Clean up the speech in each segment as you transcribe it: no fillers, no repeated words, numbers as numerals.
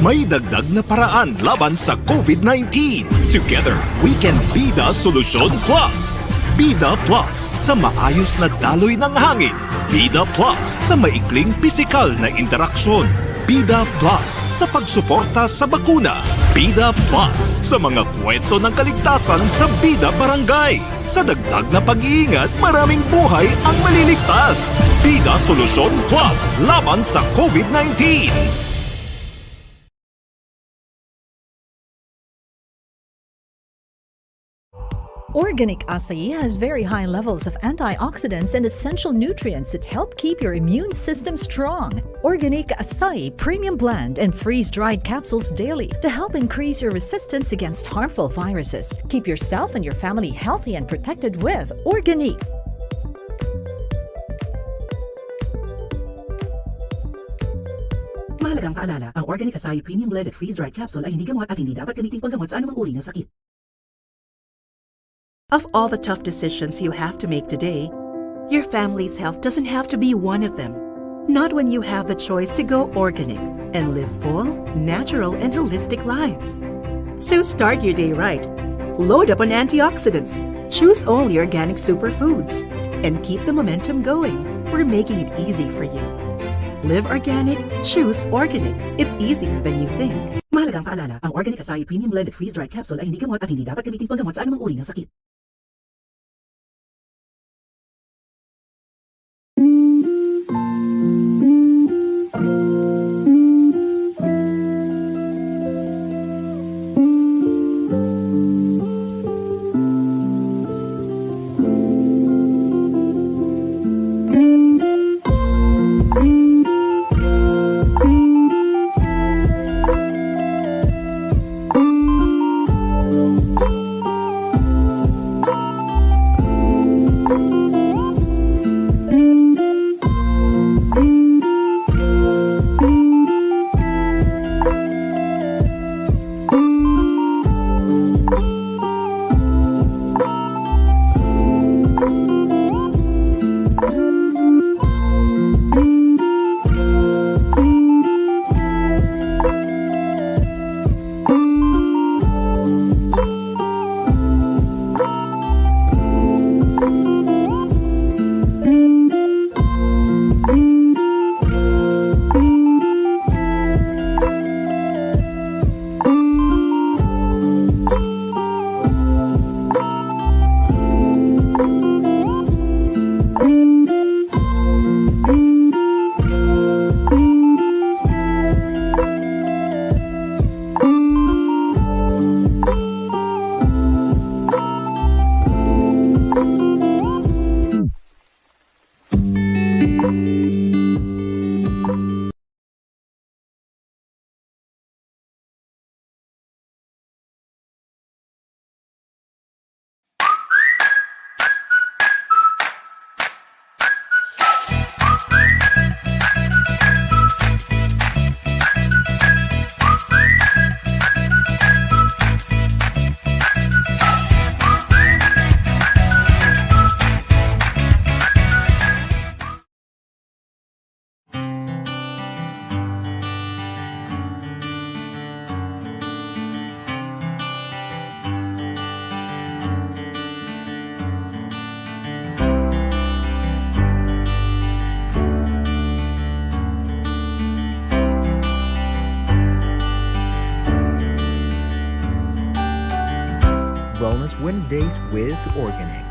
may dagdag na paraan laban sa COVID-19. Together, we can be the Solusyon Plus. Bida Plus sa maayos na daloy ng hangin. Bida Plus sa maikling pisikal na interaksyon. Bida Plus sa pagsuporta sa bakuna. Bida Plus sa mga kwento ng kaligtasan sa Bida Barangay. Sa dagdag na pag-iingat, maraming buhay ang maliligtas. Bida Solusyon Plus laban sa COVID-19. Organic acai has very high levels of antioxidants and essential nutrients that help keep your immune system strong. Organique acai premium blend and freeze-dried capsules daily to help increase your resistance against harmful viruses. Keep yourself and your family healthy and protected with Organique. Mahalagang paalala, ang Organic Acai Premium Blended Freeze-Dried Capsule ay hindi gamot at hindi dapat gamitin panggamot sa anumang uri ng sakit. Of all the tough decisions you have to make today, your family's health doesn't have to be one of them. Not when you have the choice to go organic and live full, natural, and holistic lives. So start your day right. Load up on antioxidants. Choose only organic superfoods. And keep the momentum going. We're making it easy for you. Live organic, choose organic. It's easier than you think. Mahalagang paalala, ang Organic Acai Premium Blended Freeze-Dried Capsule ay hindi gamot at hindi dapat gamitin panggamot sa anumang uri ng sakit. Wellness Wednesdays with Organique.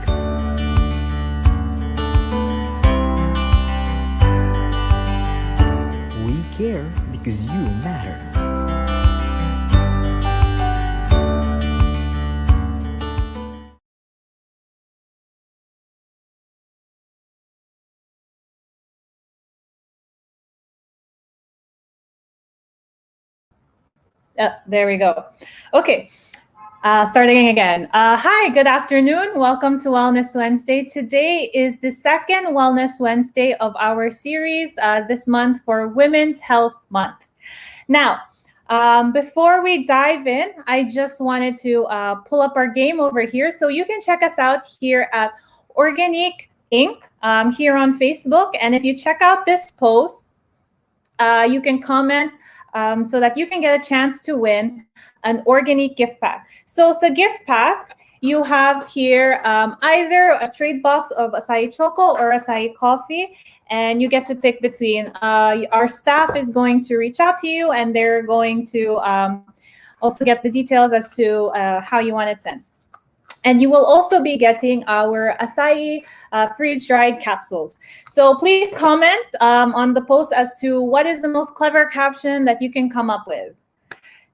We care because you matter. There we go. Okay. Starting again. Hi, good afternoon. Welcome to Wellness Wednesday. Today is the second Wellness Wednesday of our series this month for Women's Health Month. Now, before we dive in, I just wanted to pull up our game over here. So you can check us out here at Organique Inc. Here on Facebook. And if you check out this post, you can comment so that you can get a chance to win an Organique gift pack. So sa gift pack, you have here either a trade box of acai choco or acai coffee, and you get to pick between. Our staff is going to reach out to you, and they're going to also get the details as to how you want it sent. And you will also be getting our acai freeze-dried capsules. So please comment on the post as to what is the most clever caption that you can come up with.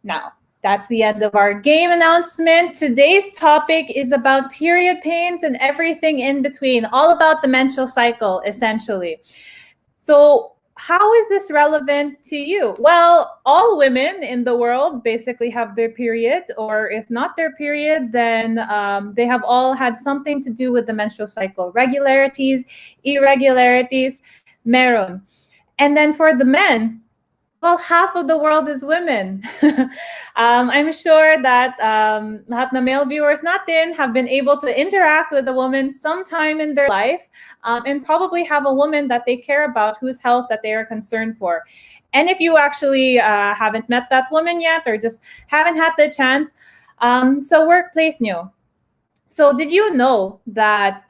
Now, that's the end of our game announcement. Today's topic is about period pains and everything in between, all about the menstrual cycle, essentially. So how is this relevant to you? Well, all women in the world basically have their period, or if not their period, then they have all had something to do with the menstrual cycle. Regularities, irregularities, meron. And then for the men, well, half of the world is women. I'm sure that lahat na male viewers natin have been able to interact with a woman sometime in their life, and probably have a woman that they care about whose health that they are concerned for. And if you actually haven't met that woman yet, or just haven't had the chance, so workplace nyo. So did you know that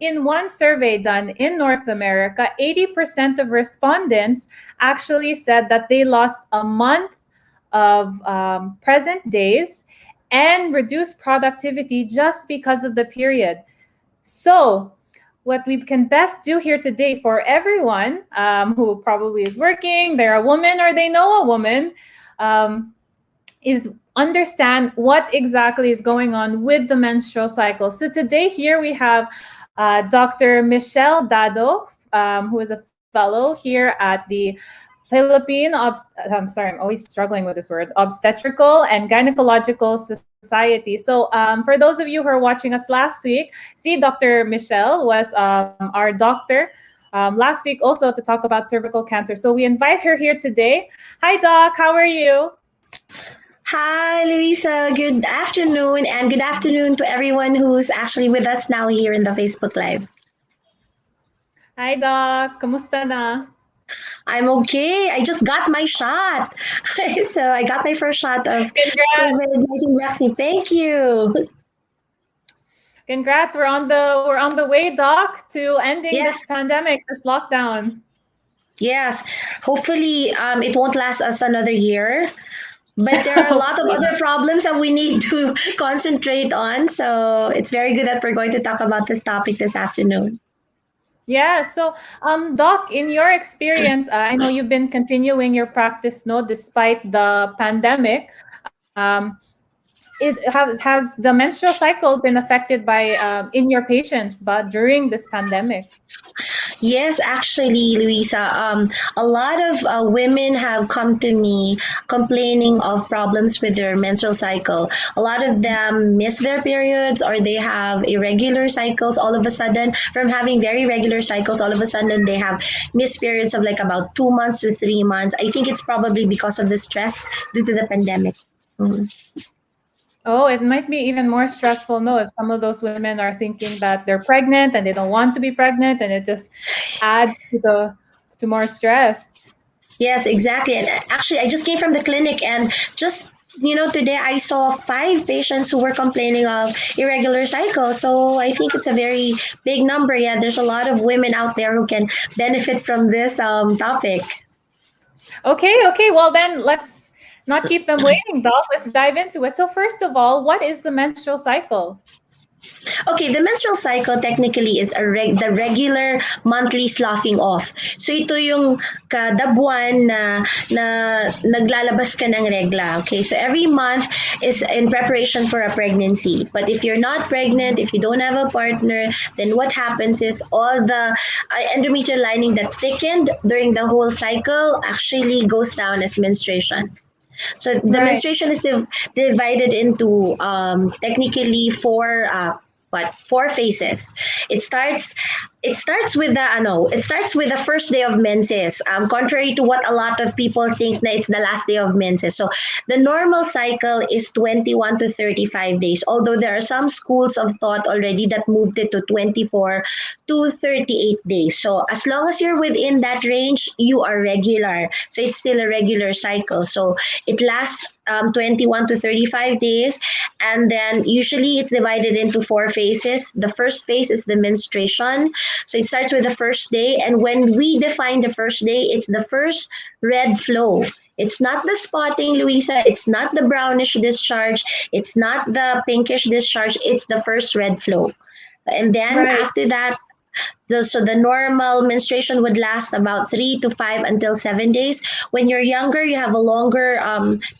in one survey done in North America, 80% of respondents actually said that they lost a month of present days and reduced productivity just because of the period. So what we can best do here today for everyone who probably is working, they're a woman or they know a woman, is understand what exactly is going on with the menstrual cycle. So today here we have Dr. Michelle Dado, who is a fellow here at the Philippine, I'm always struggling with this word, Obstetrical and Gynecological Society. So for those of you who are watching us last week, see Dr. Michelle was our doctor last week also to talk about cervical cancer. So we invite her here today. Hi, Doc. How are you? Hi, Luisa. Good afternoon, and good afternoon to everyone who's actually with us now here in the Facebook Live. Hi, Doc. Kamusta na? I'm okay. I just got my shot. So I got my first shot of COVID-19 vaccine. Thank you. Congrats. We're on the way, Doc, to ending Yes. this pandemic, this lockdown. Yes. Hopefully, it won't last us another year. But there are a lot of other problems that we need to concentrate on. So it's very good that we're going to talk about this topic this afternoon. Yeah. So, Doc, in your experience, I know you've been continuing your practice, no, despite the pandemic. Has the menstrual cycle been affected by in your patients, but during this pandemic? Yes, actually, Luisa, a lot of women have come to me complaining of problems with their menstrual cycle. A lot of them miss their periods, or they have irregular cycles all of a sudden. From having very regular cycles, all of a sudden they have missed periods of like about 2 months to 3 months. I think it's probably because of the stress due to the pandemic. Mm. Oh, it might be even more stressful, no, if some of those women are thinking that they're pregnant and they don't want to be pregnant, and it just adds to more stress. Yes, exactly. And actually, I just came from the clinic, and just today I saw 5 patients who were complaining of irregular cycles. So I think it's a very big number. Yeah, there's a lot of women out there who can benefit from this topic. Okay. Well, then let's not keep them waiting, Doc. Let's dive into it. So first of all, what is the menstrual cycle? Okay, the menstrual cycle technically is the regular monthly sloughing off. So ito yung kada buwan na naglalabas ka ng regla. Okay, so every month is in preparation for a pregnancy. But if you're not pregnant, if you don't have a partner, then what happens is all the endometrial lining that thickened during the whole cycle actually goes down as menstruation. So the menstruation is divided into technically 4 phases. It starts it starts with the first day of menses. Contrary to what a lot of people think, that it's the last day of menses. So the normal cycle is 21 to 35 days. Although there are some schools of thought already that moved it to 24 to 38 days. So as long as you're within that range, you are regular. So it's still a regular cycle. So it lasts 21 to 35 days, and then usually it's divided into four phases. The first phase is the menstruation. So it starts with the first day, and when we define the first day, it's the first red flow. It's not the spotting, Luisa. It's not the brownish discharge. It's not the pinkish discharge. It's the first red flow. And then Right. after that, so the normal menstruation would last about 3 to 5 until 7 days. When you're younger, you have a longer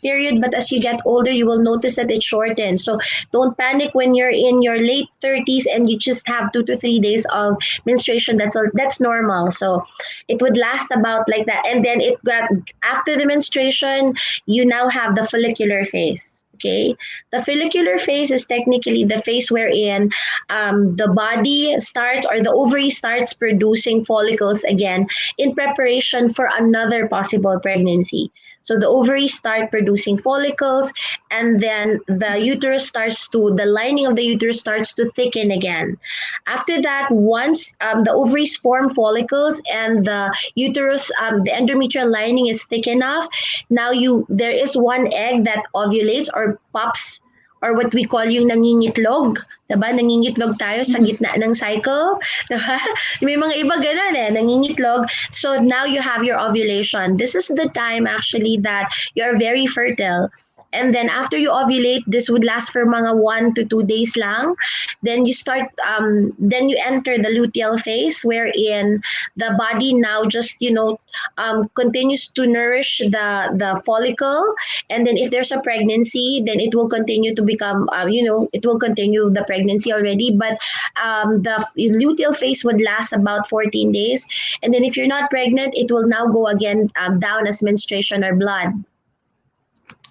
period, but as you get older, you will notice that it shortens. So don't panic when you're in your late 30s and you just have 2 to 3 days of menstruation. That's normal. So it would last about like that, and then it got after the menstruation, you now have the follicular phase. Okay, the follicular phase is technically the phase wherein the body starts, or the ovary starts producing follicles again in preparation for another possible pregnancy. So the ovaries start producing follicles, and then the lining of the uterus starts to thicken again. After that, once the ovaries form follicles and the uterus, the endometrial lining is thick enough, now there is one egg that ovulates or pops, or what we call yung nangingitlog. Diba? Nangingitlog tayo sa gitna ng cycle. Diba? May mga iba ganun nangingitlog. So now you have your ovulation. This is the time actually that you're very fertile. And then after you ovulate, this would last for mga 1 to 2 days lang. Then then you enter the luteal phase, wherein the body now just, continues to nourish the follicle. And then if there's a pregnancy, then it will continue to become, it will continue the pregnancy already. But the luteal phase would last about 14 days. And then if you're not pregnant, it will now go again down as menstruation or blood.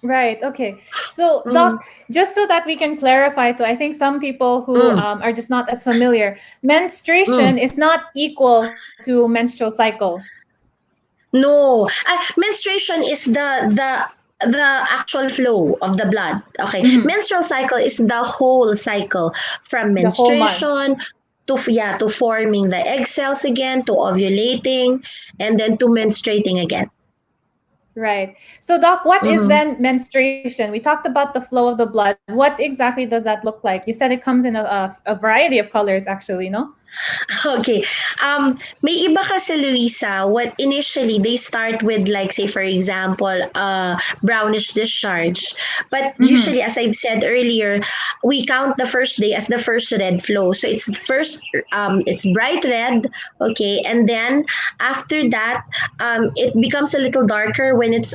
Right. Okay. So, Doc, just so that we can clarify too, I think some people who are just not as familiar, menstruation is not equal to menstrual cycle. No, menstruation is the actual flow of the blood. Okay, menstrual cycle is the whole cycle from menstruation to forming the egg cells again, to ovulating, and then to menstruating again. Right. So, Doc, what is then menstruation? We talked about the flow of the blood. What exactly does that look like? You said it comes in a variety of colors, actually, no? Okay. May iba kasi, Luisa, what initially they start with, like, say for example, brownish discharge. But usually, as I've said earlier, we count the first day as the first red flow. So it's it's bright red, okay, and then after that, it becomes a little darker when it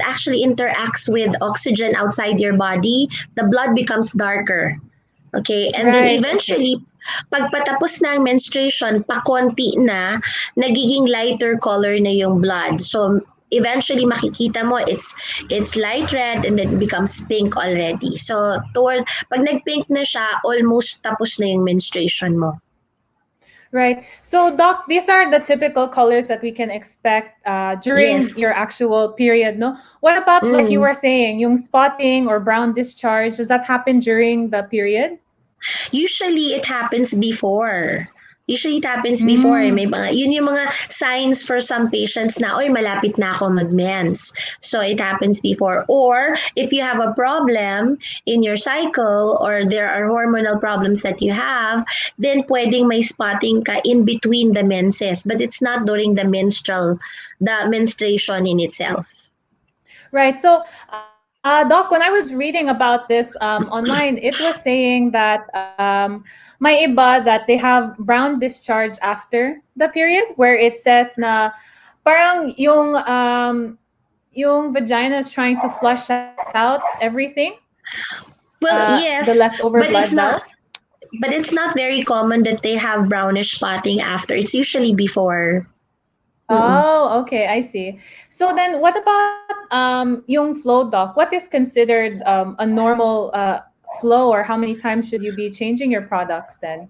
actually interacts with oxygen outside your body. The blood becomes darker. Okay, and then eventually, pag patapos na ang menstruation, pakonti na, nagiging lighter color na yung blood. So eventually makikita mo it's light red and then it becomes pink already. So pag nag-pink na siya, almost tapos na yung menstruation mo. Right. So, Doc, these are the typical colors that we can expect during your actual period, no? What about, like you were saying, yung spotting or brown discharge? Does that happen during the period? Usually, it happens before. May yun yung mga signs for some patients na, oy, malapit na ako mag-mens. So it happens before. Or if you have a problem in your cycle or there are hormonal problems that you have, then pwedeng may spotting ka in between the menses. But it's not during the menstruation in itself. Right. So, Doc, when I was reading about this online, it was saying that may iba that they have brown discharge after the period, where it says na parang yung vagina is trying to flush out everything. Well, yes, the leftover but blood it's not. But it's not very common that they have brownish spotting after. It's usually before. Oh, okay, I see. So then, what about yung flow, Doc? What is considered a normal flow, or how many times should you be changing your products then?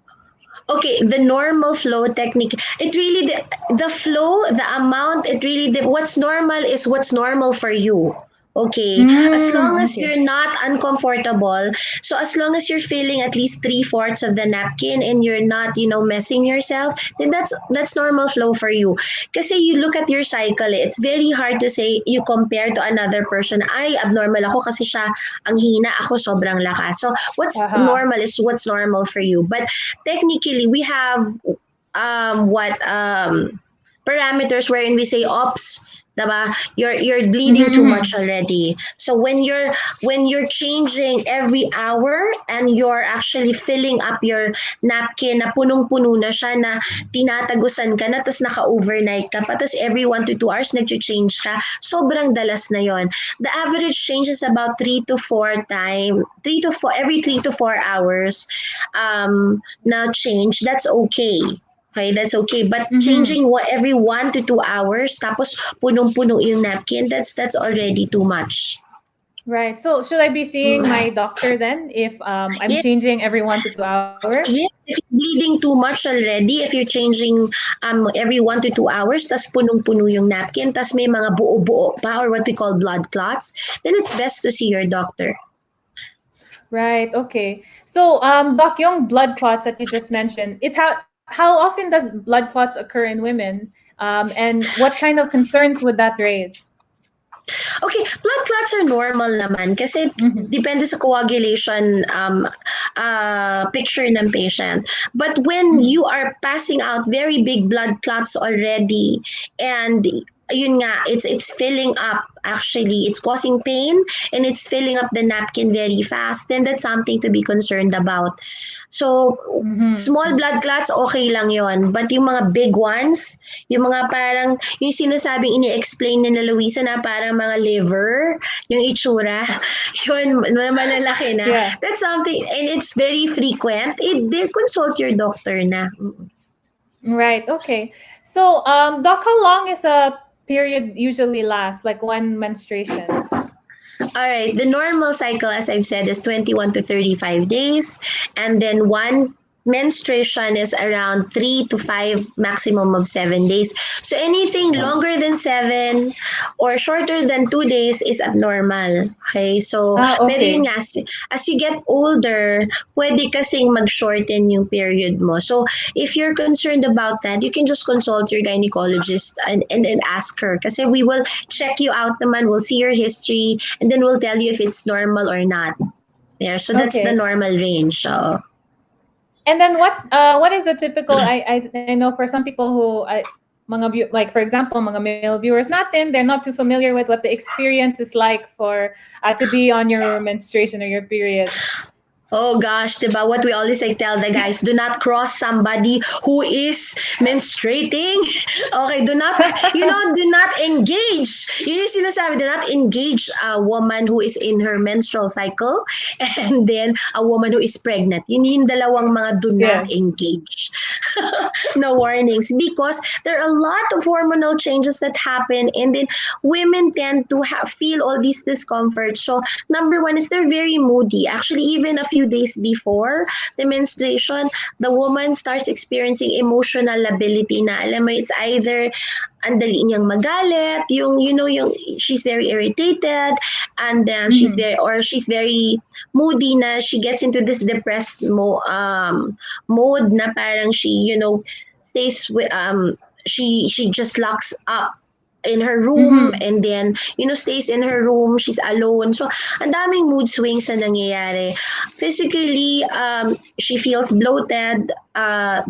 Okay, the normal flow technique, it really, the flow, the amount, it really, what's normal is what's normal for you. Okay, as long as Okay. you're not uncomfortable, so as long as you're filling at least three-fourths of the napkin and you're not, messing yourself, then that's normal flow for you. Kasi you look at your cycle, it's very hard to say you compare to another person. Ay, abnormal ako kasi siya ang hina, ako sobrang lakas. So what's Uh-huh. normal is what's normal for you. But technically, we have what parameters wherein we say ops. Diba? You're bleeding too much already. So when you're changing every hour and you're actually filling up your napkin na punong-puno na siya, na tinatagusan ka na, tapos naka-overnight ka pa, tapos every 1 to 2 hours nag-change ka, sobrang dalas na yon. The average change is about 3 to 4 hours na change. That's okay. Okay, that's okay. But changing every 1 to 2 hours, tapos punong-puno yung napkin, that's already too much. Right. So should I be seeing my doctor then if I'm Yes. changing every 1 to 2 hours? Yes, if you're bleeding too much already, if you're changing every 1 to 2 hours, tas punong-puno yung napkin, tas may mga buo-buo pa, or what we call blood clots, then it's best to see your doctor. Right. Okay. So, Doc, yung blood clots that you just mentioned, how often does blood clots occur in women? And what kind of concerns would that raise? Okay, blood clots are normal naman kasi depende sa coagulation picture ng patient. But when you are passing out very big blood clots already, and yun nga, it's filling up, actually it's causing pain and it's filling up the napkin very fast, then that's something to be concerned about. So small blood clots, okay lang yon, but yung mga big ones, yung mga parang yung sinasabing ini-explain ni Luisa na parang mga liver yung itsura, yun malalaki na. Yeah. That's something, and it's very frequent, they consult your doctor na. Right. Okay. So, Doc, how long is a period usually last? Like one menstruation? All right, the normal cycle, as I've said, is 21 to 35 days. And then one menstruation is around 3 to 5, maximum of 7 days. So anything longer than 7 or shorter than 2 days is abnormal. Okay, so pero Okay. yun nga, as you get older, pwede kasing mag-shorten yung period mo. So if you're concerned about that, you can just consult your gynecologist and ask her. Kasi we will check you out naman, we'll see your history, and then we'll tell you if it's normal or not. There, so that's the Okay. normal range. So. And then what is the typical? I know for some people who like for example, mga male viewers natin, they're not too familiar with what the experience is like for to be on your menstruation or your period. Oh gosh, diba? What we always like tell the guys, do not cross somebody who is menstruating. Okay, do not engage. Yun yung sinasabi, do not engage a woman who is in her menstrual cycle and then a woman who is pregnant. Yun yung dalawang mga do not Yes. engage. No warnings, because there are a lot of hormonal changes that happen, and then women tend to feel all these discomforts. So number one is they're very moody. Actually, even a few days before the menstruation, the woman starts experiencing emotional lability na, alam mo, it's either ang dali niyang magalit, yung she's very irritated, and then she's very moody, na she gets into this depressed mode na parang she stays with she just locks up in her room, and then stays in her room, she's alone. So ang daming mood swings na nangyayari. Physically, she feels bloated.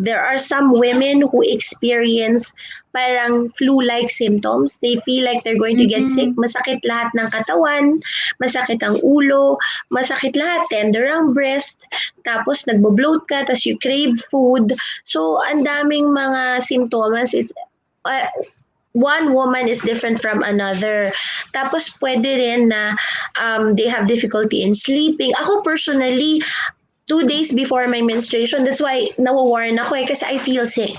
There are some women who experience parang flu-like symptoms. They feel like they're going to get sick. Masakit lahat ng katawan, masakit ang ulo, masakit lahat, tender ang breast, tapos nagbo-bloat ka, tapos you crave food. So ang daming mga symptoms. It's one woman is different from another. Tapos pwede rin na they have difficulty in sleeping. Ako personally, 2 days before my menstruation, that's why nawawarn ako kasi I feel sick.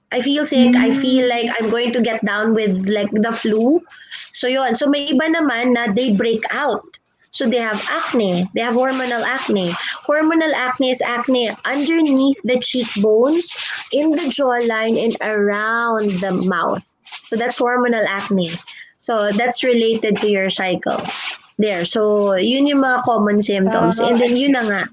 I feel like I'm going to get down with like the flu. So yun. So may iba naman na they break out. So they have acne. They have hormonal acne. Hormonal acne is acne underneath the cheekbones, in the jawline, and around the mouth. So that's hormonal acne. So that's related to your cycle. There. So yun yung mga common symptoms. And then yun na nga.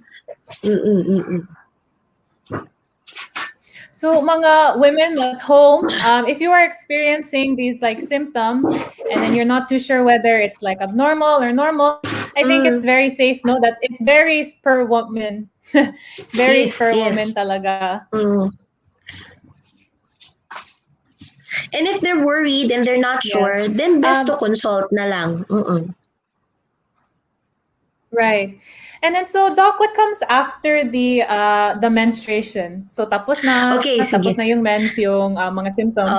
So mga women at home, if you are experiencing these like symptoms and then you're not too sure whether it's like abnormal or normal, I think it's very safe, no, that it varies per woman. Varies per woman talaga. And if they're worried and they're not sure, then best to consult na lang. Right. And then so Doc, what comes after the menstruation? So tapos na, tapos na yung mens, yung mga symptoms.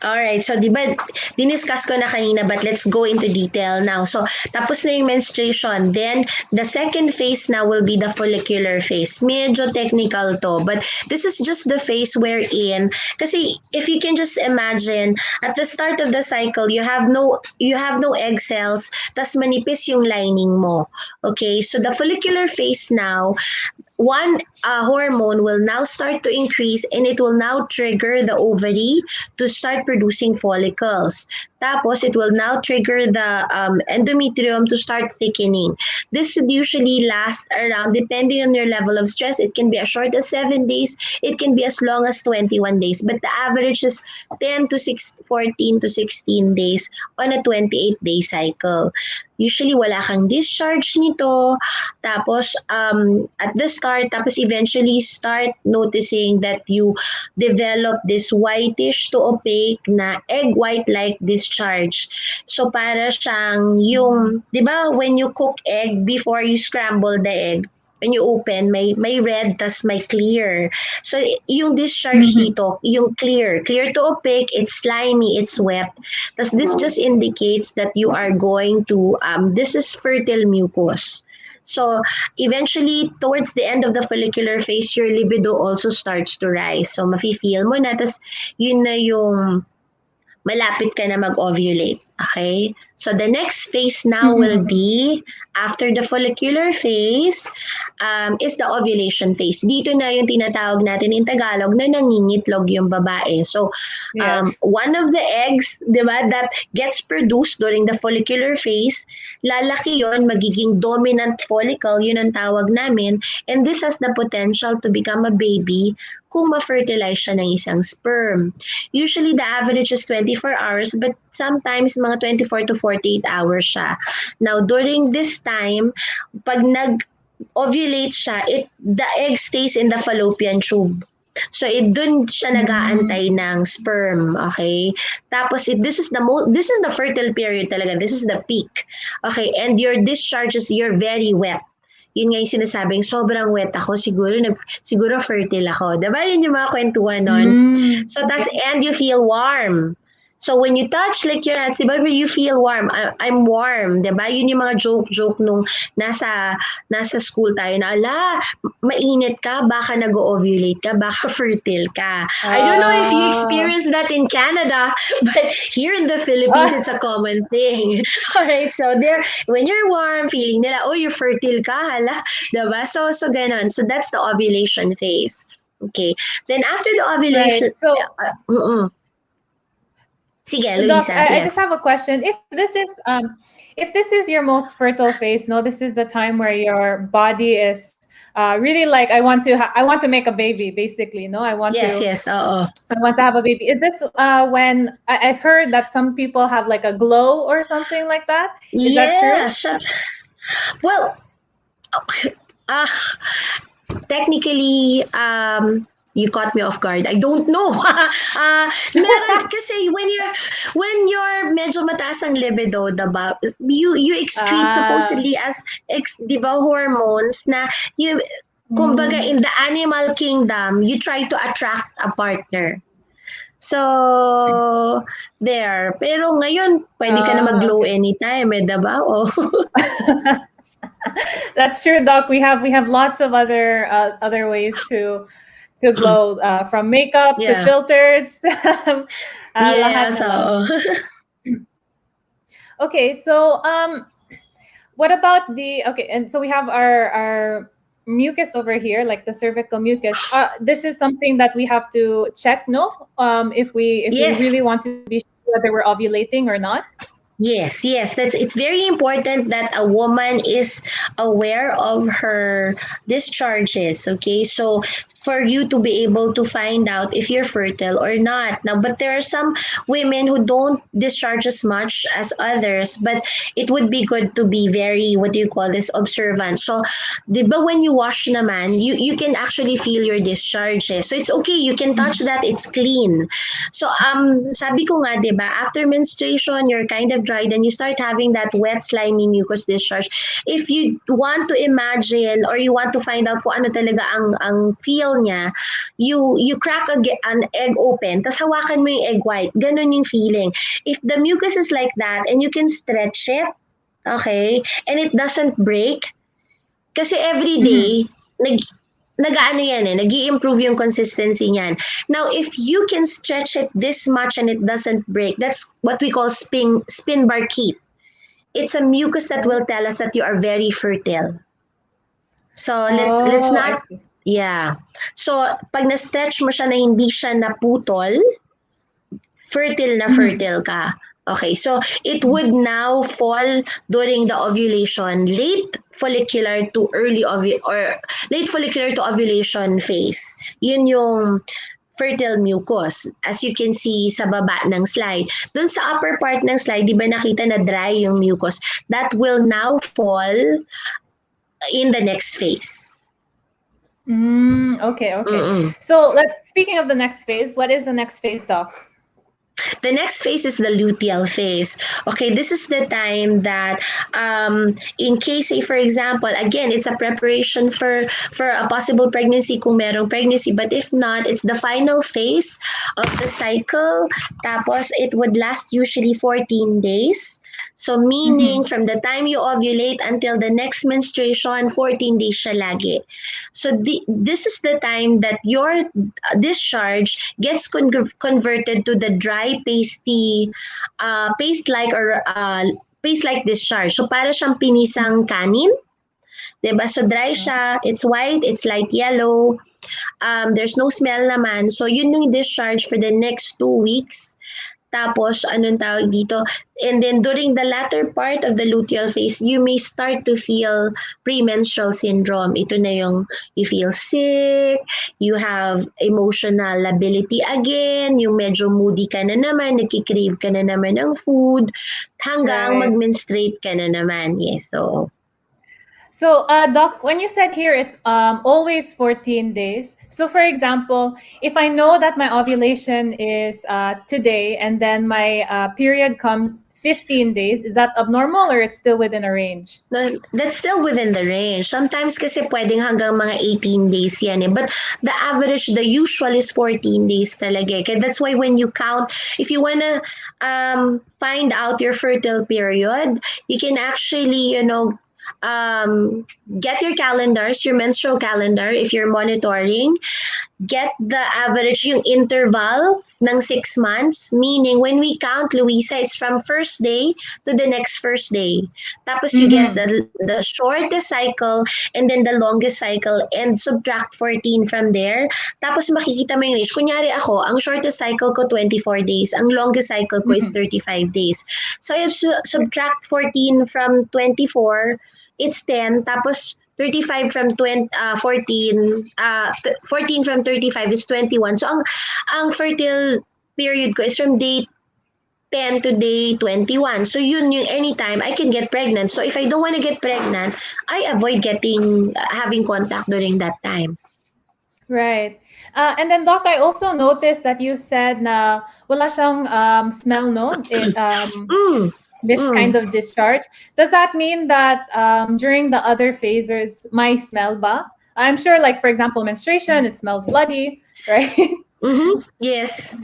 Alright, so di ba, diniscuss ko na kanina, but let's go into detail now. So, tapos na yung menstruation. Then, the second phase now will be the follicular phase. Medyo technical to, but this is just the phase we're in. Kasi, if you can just imagine, at the start of the cycle, you have no egg cells, tas manipis yung lining mo. Okay, so the follicular phase now, one hormone will now start to increase and it will now trigger the ovary to start producing follicles. Tapos, it will now trigger the endometrium to start thickening. This should usually last around, depending on your level of stress, it can be as short as 7 days, it can be as long as 21 days, but the average is 14 to 16 days on a 28-day cycle. Usually, wala kang discharge nito. Tapos, at the start, tapos eventually start noticing that you develop this whitish to opaque na egg white-like discharge. So, para siyang yung, di ba, when you cook egg, before you scramble the egg, when you open, may red, tas may clear. So, yung discharge dito, yung clear to opaque, it's slimy, it's wet. Tas this just indicates that you are going to, this is fertile mucus. So, eventually, towards the end of the follicular phase, your libido also starts to rise. So, mafe-feel mo na, tas yun na yung malapit ka na mag-ovulate. Okay? So the next phase now will be, after the follicular phase, is the ovulation phase. Dito na yung tinatawag natin in Tagalog na nangingitlog yung babae. So one of the eggs, di ba, that gets produced during the follicular phase, lalaki yon, magiging dominant follicle, yun ang tawag namin, and this has the potential to become a baby kung ma-fertilize siya ng isang sperm. Usually, the average is 24 hours, but sometimes mga 24 to 48 hours siya. Now, during this time, pag nag-ovulate siya, the egg stays in the fallopian tube. So, dun siya nag-aantay ng sperm, okay? Tapos, this is the fertile period talaga. This is the peak. Okay, and your discharges, you're very wet. Yun nga yung sinasabing, sobrang wet ako, siguro fertile ako. Diba yun yung mga kwentuhan nun? So, and you feel warm. So, when you touch like your hands, diba you feel warm? I'm warm, diba? Yun yung mga joke nung nasa school tayo na, ala, mainit ka, baka nag-ovulate ka, baka fertile ka. I don't know if you experience that in Canada, but here in the Philippines, it's a common thing. Alright, so there, when you're warm, feeling nila, oh, you're fertile ka, hala, diba? So ganon. So that's the ovulation phase. Okay. Then after the ovulation, right. So, sige, Doc, Luisa, I yes. just have a question. If this is your most fertile phase, no, this is the time where your body is really like, I want to make a baby, basically, no, I want to have a baby. Is this when I've heard that some people have like a glow or something like that? Is that true? Well, technically, you caught me off guard. I don't know. Meron kasi when you're medyo mataas ang libido, diba, you excrete supposedly as diba, hormones na you, kumbaga in the animal kingdom, you try to attract a partner. So, there. Pero ngayon, pwede ka na mag-glow anytime, diba? Oh. That's true, Doc. We have lots of other ways to glow, from makeup to filters. Okay, so What about okay, and so we have our mucus over here, like the cervical mucus. This is something that we have to check, no? If we Yes. really want to be sure whether we're ovulating or not. Yes, yes. It's very important that a woman is aware of her discharges. Okay, so for you to be able to find out if you're fertile or not. Now, but there are some women who don't discharge as much as others, but it would be good to be very, what do you call this, observant. So, di ba when you wash naman, you can actually feel your discharges. So it's okay, you can touch that, it's clean. So sabi ko nga, 'di ba, after menstruation, you're kind of dry, then you start having that wet, slimy mucus discharge. If you want to imagine or you want to find out kung ano talaga ang feel niya, you crack an egg open, tapos hawakan mo yung egg white. Ganun yung feeling. If the mucus is like that and you can stretch it, okay, and it doesn't break, kasi every day, nag-ano yan nag-i-improve yung consistency niyan. Now, if you can stretch it this much and it doesn't break, that's what we call spin bar keep. It's a mucus that will tell us that you are very fertile. So, let's Oh, I not, see. yeah. So, pag na-stretch mo siya na hindi siya naputol, fertile ka. Okay, so it would now fall during the ovulation, late follicular to late follicular to ovulation phase. Yun yung fertile mucus, as you can see sa baba ng slide. Doon sa upper part ng slide, di ba nakita na dry yung mucus? That will now fall in the next phase. Okay. So speaking of the next phase, what is the next phase, Doc? The next phase is the luteal phase. Okay, this is the time that, in case, say for example, again, it's a preparation for a possible pregnancy kung merong pregnancy. But if not, it's the final phase of the cycle. Tapos it would last usually 14 days. So meaning from the time you ovulate until the next menstruation, 14 days siya lagi. So this is the time that your discharge gets converted to the dry pasty, paste-like discharge. So para siyang pinisang kanin. Diba? So dry siya, it's white, it's light yellow, there's no smell naman. So yun yung discharge for the next 2 weeks. Tapos, anong tawag dito? And then, during the latter part of the luteal phase, you may start to feel premenstrual syndrome. Ito na yung you feel sick, you have emotional lability again, yung medyo moody ka na naman, nagkikrave ka na naman ng food, hanggang Right. mag-menstruate ka na naman. Yes, so... So, Doc, when you said here it's always 14 days. So, for example, if I know that my ovulation is today and then my period comes 15 days, is that abnormal or it's still within a range? That's still within the range. Sometimes kasi pwedeng hanggang mga 18 days yan eh. But the average, the usual is 14 days talaga eh. That's why when you count, if you wanna find out your fertile period, you can actually, get your calendars, your menstrual calendar, if you're monitoring, get the average, yung interval ng 6 months, meaning when we count, Luisa, it's from first day to the next first day. Tapos you get the shortest cycle and then the longest cycle and subtract 14 from there. Tapos makikita mo yung range. Kunyari ako, ang shortest cycle ko 24 days, ang longest cycle ko is 35 days. So if subtract 14 from 24, it's 10, tapos 35 from 14 from 35 is 21. So ang fertile period ko is from day 10 to day 21. So yun yung anytime I can get pregnant. So if I don't want to get pregnant, I avoid having contact during that time. Right. And then, Doc, I also noticed that you said na wala siyang smell, no? This kind of discharge. Does that mean that during the other phases, may smell ba? I'm sure, like, for example, menstruation, it smells bloody, right? Yes.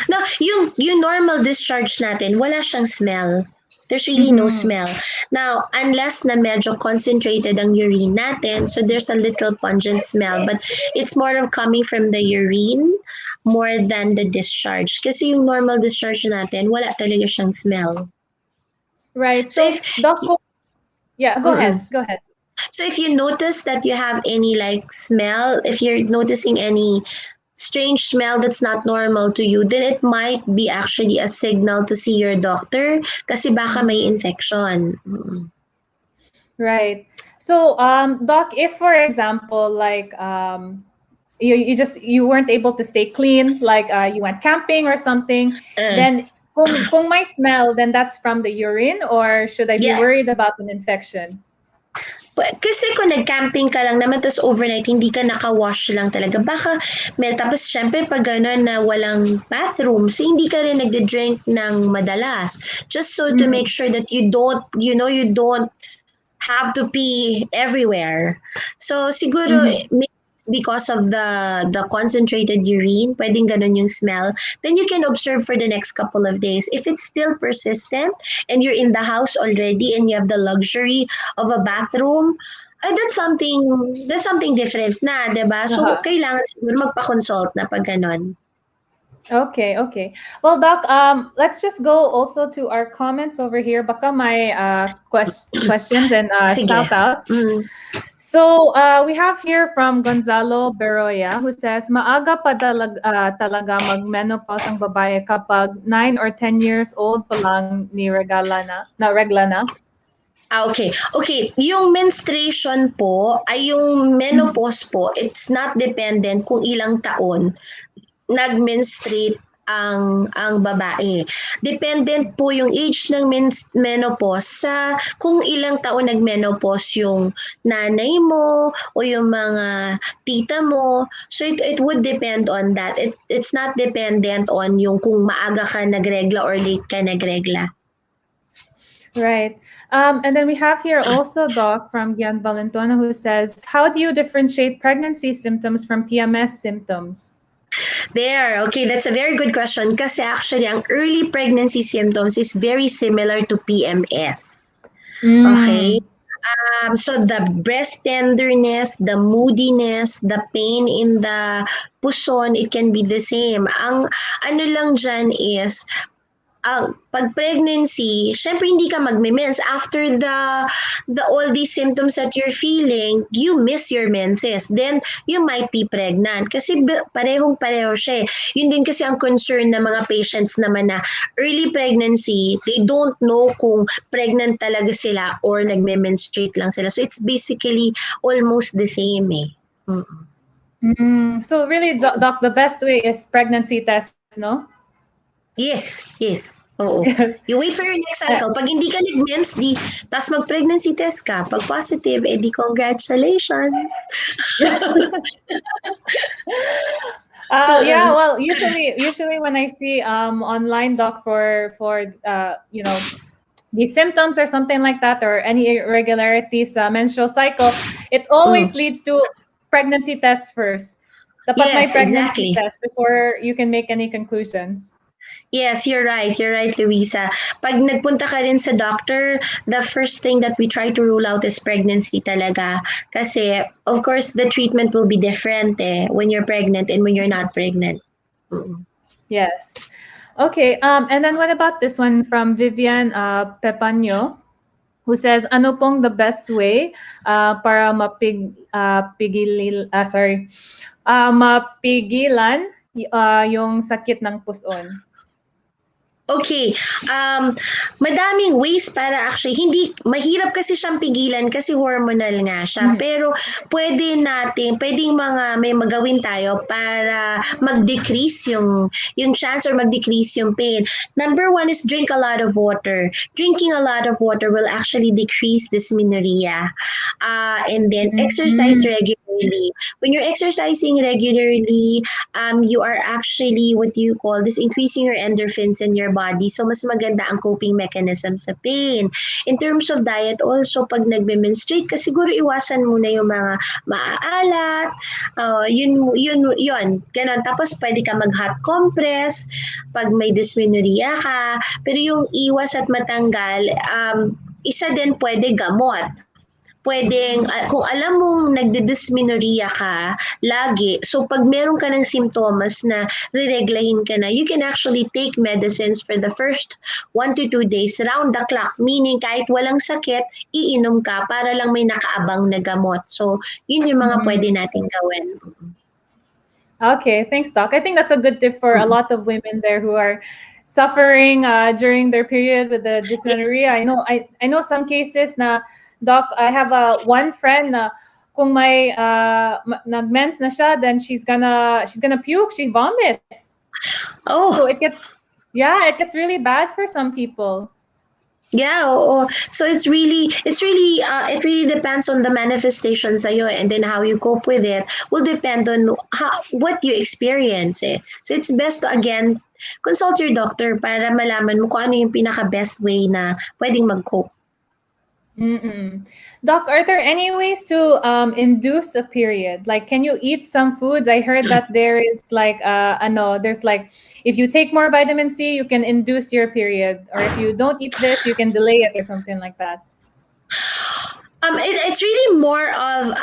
No, yung normal discharge natin, wala siyang smell. There's really no smell. Now, unless na medyo concentrated ang urine natin, so there's a little pungent smell, but it's more of coming from the urine more than the discharge. Kasi yung normal discharge natin, wala talaga siyang smell. Right. So, Doc, Yeah, go Mm-mm. ahead. Go ahead. So if you notice that you have any like smell, if you're noticing any strange smell that's not normal to you, then it might be actually a signal to see your doctor kasi baka may infection. Mm-mm. Right. So, Doc, if for example, like you weren't able to stay clean, like you went camping or something, Uh, then kung may smell, then that's from the urine, or should I be yeah, worried about an infection? kasi kung nag-camping ka lang naman tapos overnight hindi ka naka-wash lang talaga baka may tapos syempre pag gano'n na walang bathroom so hindi ka rin nagde-drink ng madalas just so to make sure that you don't you don't have to pee everywhere. So siguro maybe it's because of the concentrated urine, pwedeng ganun yung smell. Then you can observe for the next couple of days. If it's still persistent and you're in the house already and you have the luxury of a bathroom, that's something different na, 'di ba? So Uh-huh. kailangan siguro magpa-consult na pag ganun. Okay, okay. Well, Doc, let's just go also to our comments over here. Baka may questions and Sige. shout outs. Mm. So we have here from Gonzalo Beroya who says, maaga pa talaga mag-menopause ang babae kapag 9 or 10 years old pa lang ni regla na. Okay. Okay, yung menstruation po ay yung menopause po, it's not dependent kung ilang taon nag-menstruate ang babae. Dependent po yung age ng menopause sa kung ilang taon nag-menopause yung nanay mo o yung mga tita mo. So it would depend on that. It's not dependent on yung kung maaga ka nagregla or late ka nagregla. Right. And then we have here also, Doc, from Gian Valentona who says, how do you differentiate pregnancy symptoms from PMS symptoms? There, okay, that's a very good question kasi actually ang early pregnancy symptoms is very similar to PMS. Okay? So the breast tenderness, the moodiness, the pain in the puson, it can be the same. Ang ano lang dyan is pag pregnancy, syempre hindi ka magme-mens. After the all these symptoms that you're feeling, you miss your menses. Then, you might be pregnant. Kasi parehong-pareho siya. Yun din kasi ang concern ng mga patients naman na early pregnancy, they don't know kung pregnant talaga sila or nagme-menstruate lang sila. So, it's basically almost the same eh. So really, Doc, the best way is pregnancy tests, no? Yes, yes. Oo. You wait for your next cycle. Pag hindi ka nag-mens, tas mag-pregnancy test ka. Pag positive, di congratulations. Yeah, well, usually when I see online, Doc, for these symptoms or something like that, or any irregularities, menstrual cycle, it always leads to pregnancy test first. Dapat may Yes, pregnancy exactly. test before you can make any conclusions. Yes, you're right. You're right, Luisa. Pag nagpunta ka rin sa doctor, the first thing that we try to rule out is pregnancy talaga. Kasi, of course, the treatment will be different when you're pregnant and when you're not pregnant. Yes. Okay. And then what about this one from Vivian Pepaño, who says, ano pong the best way para mapigilan yung sakit ng puson? Okay, madaming ways para actually, hindi, mahirap kasi siyang pigilan kasi hormonal nga siya. Pero pwedeng may magawin tayo para mag-decrease yung chance or mag-decrease yung pain. Number one is drink a lot of water. Drinking a lot of water will actually decrease dysmenorrhea. And then exercise regularly. When you're exercising regularly, you are actually, what do you call this, increasing your endorphins in your body. So, mas maganda ang coping mechanism sa pain. In terms of diet also, pag nagme-menstruate ka, siguro iwasan muna yung mga maaalat. Yun. Ganon. Tapos, pwede ka mag-hot compress pag may dysmenorrhea ka. Pero yung iwas at matanggal, isa din pwede gamot. pwedeng, kung alam mong nagdidysmenorrhea ka lagi, so pag meron ka ng simptomas na rireglahin ka na, you can actually take medicines for the first 1 to 2 days round the clock, meaning kahit walang sakit, iinom ka para lang may nakaabang na gamot. So, yun yung mga pwede nating gawin. Okay, thanks, Doc. I think that's a good tip for a lot of women there who are suffering during their period with the dysmenorrhea. I know some cases na, Doc, I have one friend na kung may nag-mens na siya, then she's gonna puke, she vomits. Oh. So it gets really bad for some people. Yeah, so it really depends on the manifestations sa'yo, and then how you cope with it will depend on what you experience. So it's best to, again, consult your doctor para malaman mo kung ano yung pinaka-best way na pwedeng mag-cope. Doc, are there any ways to induce a period? Like, can you eat some foods? I heard that there is like, there's like, if you take more vitamin C, you can induce your period. Or if you don't eat this, you can delay it or something like that. It's really more of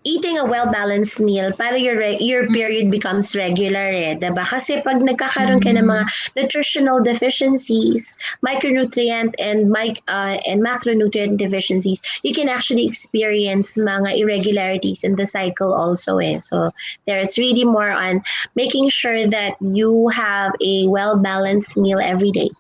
eating a well-balanced meal para your period becomes regular, diba? Kasi pag nagkakaroon ka ng mga nutritional deficiencies, micronutrient and macronutrient deficiencies, you can actually experience mga irregularities in the cycle also. So there, it's really more on making sure that you have a well-balanced meal every day.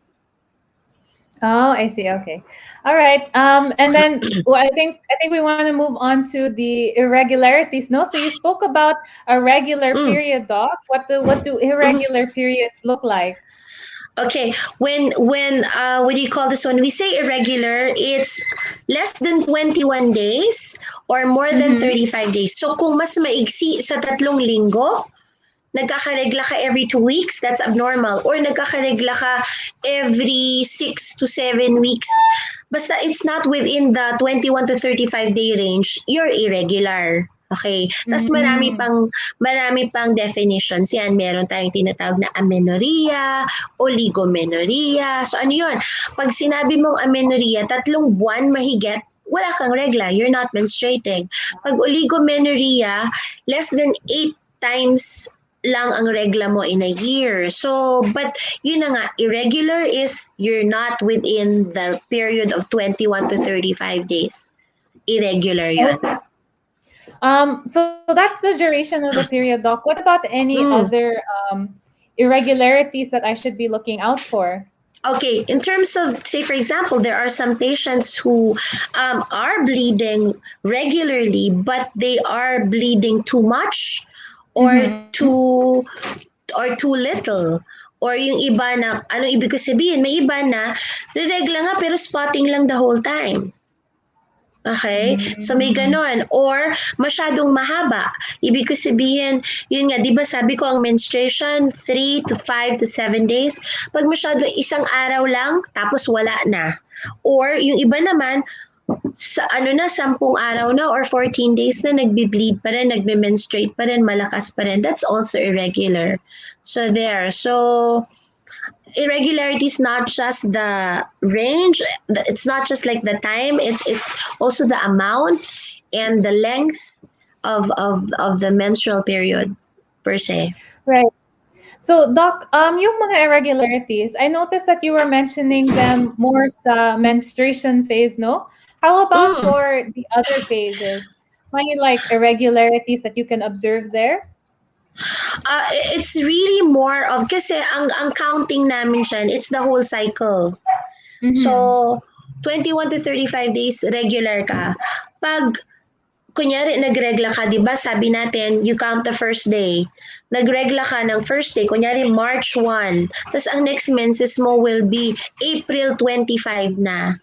Oh, I see. Okay. All right. And then I think we want to move on to the irregularities. No, so you spoke about a regular period, Doc. What do irregular periods look like? Okay, when what do you call this one? We say irregular, it's less than 21 days or more than 35 days. So kung mas maigsi sa 3 linggo, nagkakaregla ka every 2 weeks, that's abnormal. Or nagkakaregla ka every 6 to 7 weeks. Basta it's not within the 21 to 35 day range, you're irregular. Okay. Tapos marami pang definitions yan. Meron tayong tinatawag na amenorrhea, oligomenorrhea. So ano yun? Pag sinabi mong amenorrhea, 3 buwan mahigit, wala kang regla, you're not menstruating. Pag oligomenorrhea, less than 8 times lang ang regla mo in a year. So, but yun na nga, irregular is you're not within the period of 21 to 35 days. Irregular yun. So that's the duration of the period, Doc. What about any other irregularities that I should be looking out for? Okay, in terms of, say, for example, there are some patients who are bleeding regularly, but they are bleeding too much or too little. Or yung iba na, ano ibig ko sabihin, may iba na, regla nga pero spotting lang the whole time. Okay? So may ganon. Or masyadong mahaba. Ibig ko sabihin, yun nga, di ba sabi ko ang menstruation, 3 to 5 to 7 days. Pag masyado 1 araw lang, tapos wala na. Or yung iba naman, sa 10 araw na or 14 days na nagbi-bleed pa rin, nagbe-menstruate pa rin, malakas pa rin. That's also irregular. So there. So irregularity is not just the range, it's not just like the time, it's also the amount and the length of the menstrual period per se. Right. So, Doc, yung mga irregularities, I noticed that you were mentioning them more sa menstruation phase, no? How about for the other phases? May like irregularities that you can observe there? It's really more of, kasi ang counting namin siya, it's the whole cycle. So, 21 to 35 days regular ka. Pag kunyari nagregla ka, di ba sabi natin, you count the first day. Nagregla ka ng first day, kunyari March 1. Tapos ang next menses mo will be April 25 na.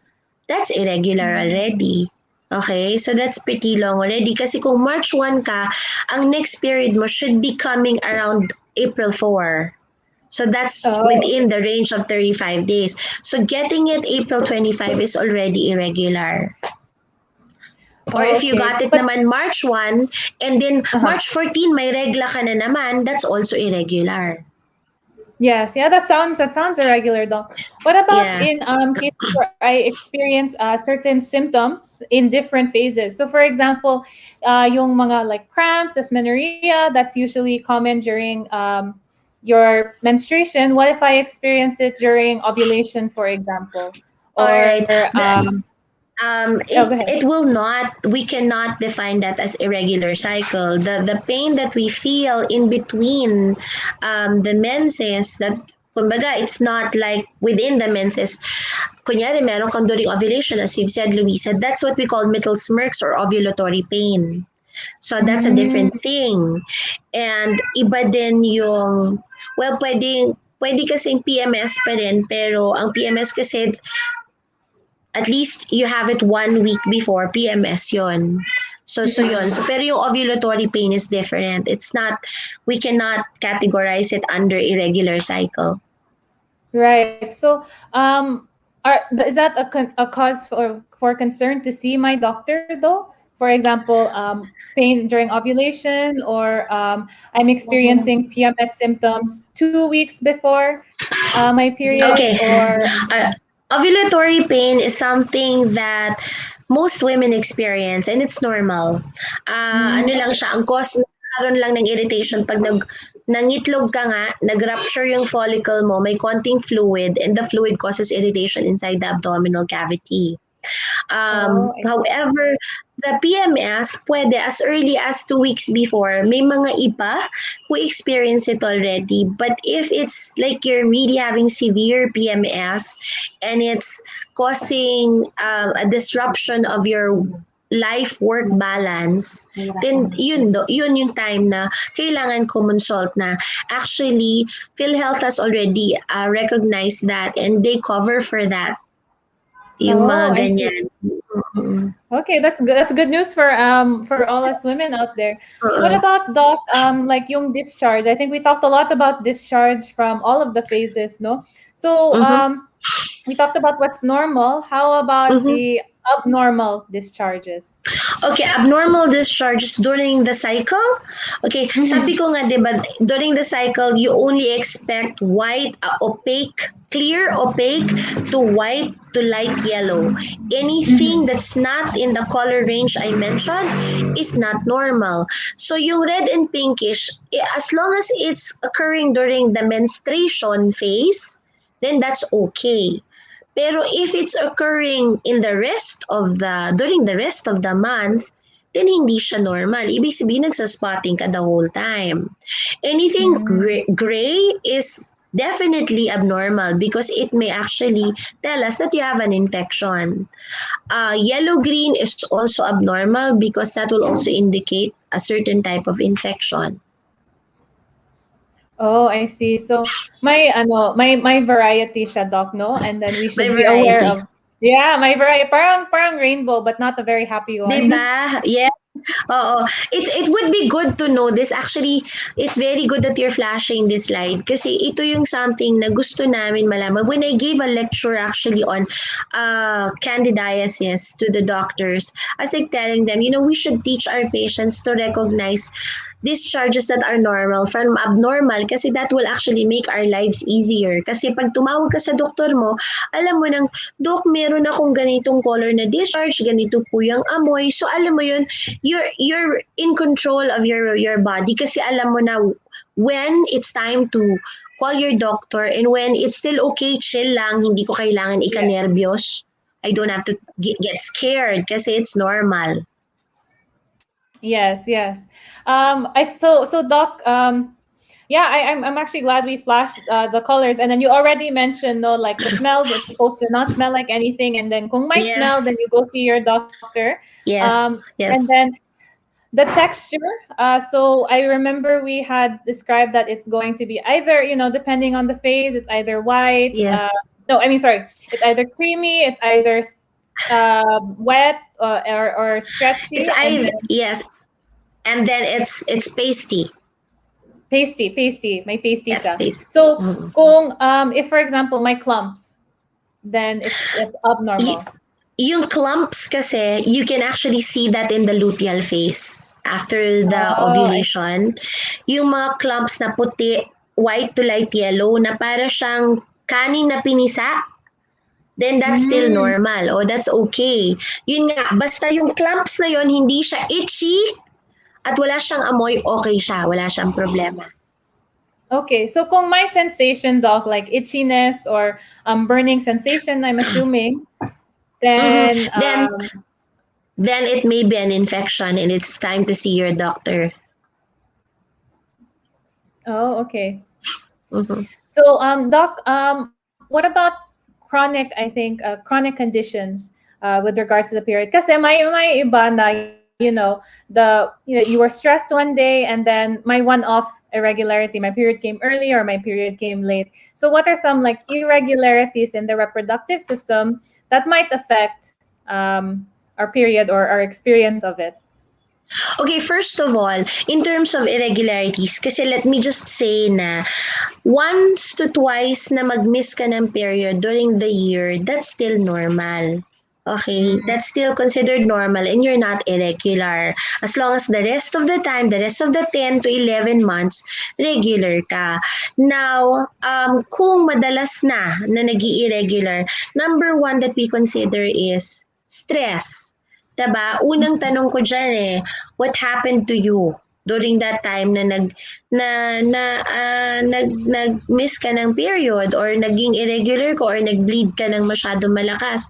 That's irregular already. Okay, so that's pretty long already. Kasi kung March 1 ka, ang next period mo should be coming around April 4. So that's within the range of 35 days. So getting it April 25 is already irregular. Or if you got it naman March 1, and then March 14 may regla ka na naman, that's also irregular. Yes, yeah, that sounds irregular, doc. What about Yeah. in cases where I experience certain symptoms in different phases? So, for example, yung mga like cramps, dysmenorrhea, that's usually common during your menstruation. What if I experience it during ovulation, for example? All right. Or oh, go ahead. It will not, we cannot define that as irregular cycle. The pain that we feel in between the menses, that kumbaga it's not like within the menses. Kunyari meron kang during ovulation, as you've said, Luisa, that's what we call middle smirks or ovulatory pain. So that's a Mm, different thing. And iba din yung, well, pwede kasing PMS pa rin, pero ang PMS kasi at least you have it 1 week before PMS yon. So yon. So pero yung ovulatory pain is different. It's not, we cannot categorize it under irregular cycle. right. So, is that a cause for concern to see my doctor though? For example, pain during ovulation, or I'm experiencing PMS symptoms 2 weeks before my period, Okay. or Uh, Ovulatory pain is something that most women experience and it's normal. Ano lang okay. siya, ang cause nagkaroon lang ng irritation pag nangitlog ka nga, nag-rupture yung follicle mo, may konting fluid and the fluid causes irritation inside the abdominal cavity. Oh, I see. However, the PMS, pwede as early as 2 weeks before. May mga iba who experience it already. But if it's like you're really having severe PMS and it's causing a disruption of your life work balance, then yun yung time na kailangan consult na. Actually, PhilHealth has already recognized that and they cover for that. Yung Oh, mga I see. ganyan. Mm. Okay, that's good. That's good news for all us women out there. What Oo. about doc? Like yung discharge. I think we talked a lot about discharge from all of the phases, no? So Mhm. we talked about what's normal. How about Mhm. the abnormal discharges? Okay, abnormal discharges during the cycle. Okay, sabi ko nga, di ba, during the cycle, you only expect white, opaque, clear, opaque to white to light yellow. Anything that's not in the color range I mentioned is not normal. So yung red and pinkish, as long as it's occurring during the menstruation phase, then that's okay. Pero if it's occurring in the rest of the, during the rest of the month, then hindi siya normal. Ibig sabihin, nagsaspotting ka the whole time. Anything gray is definitely abnormal because it may actually tell us that you have an infection. Yellow-green is also abnormal because that will also indicate a certain type of infection. Oh, I see. So my variety siya, doc, no? And then we May should be aware variety. of, yeah, my variety, parang rainbow, but not a very happy one. Diba? Yes. Oo. It would be good to know this. Actually, it's very good that you're flashing this slide kasi ito yung something na gusto namin malaman. When I gave a lecture actually on candidiasis to the doctors, I was like telling them, we should teach our patients to recognize discharges that are normal from abnormal kasi that will actually make our lives easier. Kasi pag tumawag ka sa doktor mo, alam mo nang, Dok, meron akong ganitong color na discharge, ganito po yung amoy. So alam mo yun, you're in control of your body kasi alam mo na when it's time to call your doctor and when it's still okay, chill lang, hindi ko kailangan ika-nervyos. I don't have to get scared kasi it's normal. Yes, yes. So doc, yeah, I'm actually glad we flashed the colors, and then you already mentioned, no, like the smells. It's supposed to not smell like anything, and then kung may smell, then you go see your doctor. Yes. And then the texture. So I remember we had described that it's going to be either, depending on the phase, it's either white. Yes. No, I mean, sorry, it's either creamy, it's either wet, or stretchy. It's either, yes. And then it's pasty. Pasty. May pasty Yes, siya. pasty. So, kung if for example my clumps, then it's abnormal. Yung clumps kasi, you can actually see that in the luteal phase after the ovulation. Yung mga clumps na puti, white to light yellow na para siyang kanin na pinisa, then that's still normal. O that's okay. Yun nga, basta yung clumps na yun, hindi siya itchy at wala siyang amoy, okay siya. Wala siyang problema. Okay, so kung may sensation, doc, like itchiness or burning sensation, I'm assuming, then Then it may be an infection and it's time to see your doctor. oh, okay. Mhm. So, doc, what about chronic? I think chronic conditions with regards to the period. Kasi may iba na you were stressed one day and then my one-off irregularity. My period came early or my period came late. So, what are some like irregularities in the reproductive system that might affect our period or our experience of it? Okay, first of all, in terms of irregularities, kasi let me just say na once to twice na mag-miss ka ng period during the year, that's still normal. Okay, that's still considered normal and you're not irregular. As long as the rest of the time, the rest of the 10 to 11 months, regular ka. Now, kung madalas na nag-i-irregular, number one that we consider is stress. Diba? Unang tanong ko dyan what happened to you during that time na nag-miss ka ng period or naging irregular ka or nag-bleed ka ng masyado malakas?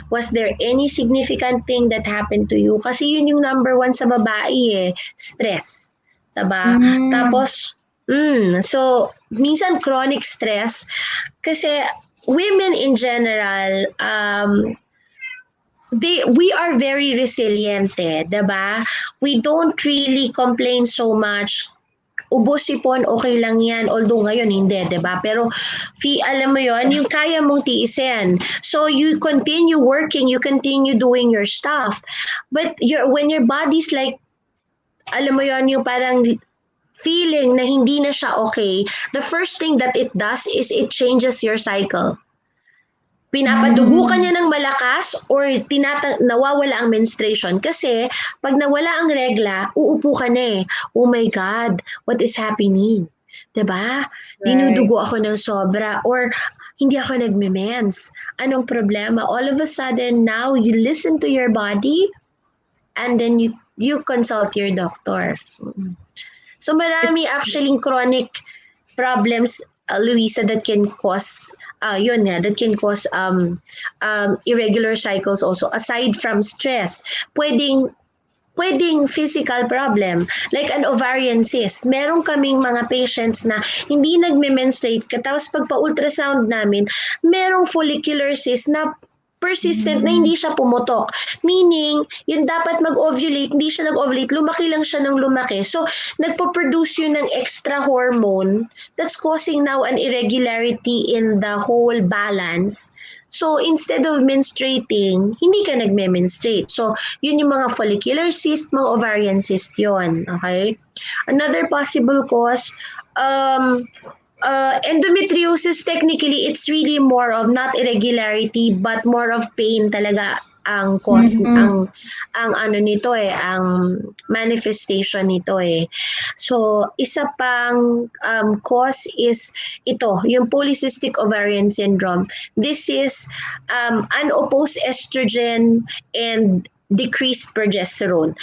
Was there any significant thing that happened to you? Kasi yun yung number one sa babae stress. Diba? Tapos, so, minsan chronic stress kasi women in general, we are very resilient, diba? We don't really complain so much. Ubos sipon, okay lang yan. Although ngayon hindi, diba? Pero alam mo yon, yung kaya mong tiisin. So you continue working, you continue doing your stuff. But when your body's like, alam mo yon, yung parang feeling na hindi na siya okay, the first thing that it does is it changes your cycle. Pinapadugo ka niya ng malakas or nawawala ang menstruation kasi pag nawala ang regla, uupo ka na Oh my God, what is happening? Diba? Dinudugo ako ng sobra or hindi ako nagme-mens. Anong problema? All of a sudden, now you listen to your body and then you consult your doctor. So marami actually chronic problems, Luisa, that can cause that can cause irregular cycles also aside from stress. Pwedeng physical problem like an ovarian cyst. Meron kaming mga patients na hindi nagme-menstruate tapos pagpa-ultrasound namin, merong follicular cyst na persistent na hindi siya pumutok. Meaning, yung dapat mag-ovulate, hindi siya nag-ovulate, lumaki lang siya ng lumaki. So, nagpo-produce yun ng extra hormone that's causing now an irregularity in the whole balance. So, instead of menstruating, hindi ka nagme-menstruate. So, yun yung mga follicular cyst, mga ovarian cyst yun. Okay? Another possible cause, endometriosis, technically, it's really more of not irregularity but more of pain talaga ang cause, ang ano nito ang manifestation nito So, isa pang cause is ito, yung polycystic ovarian syndrome. This is unopposed estrogen and decreased progesterone.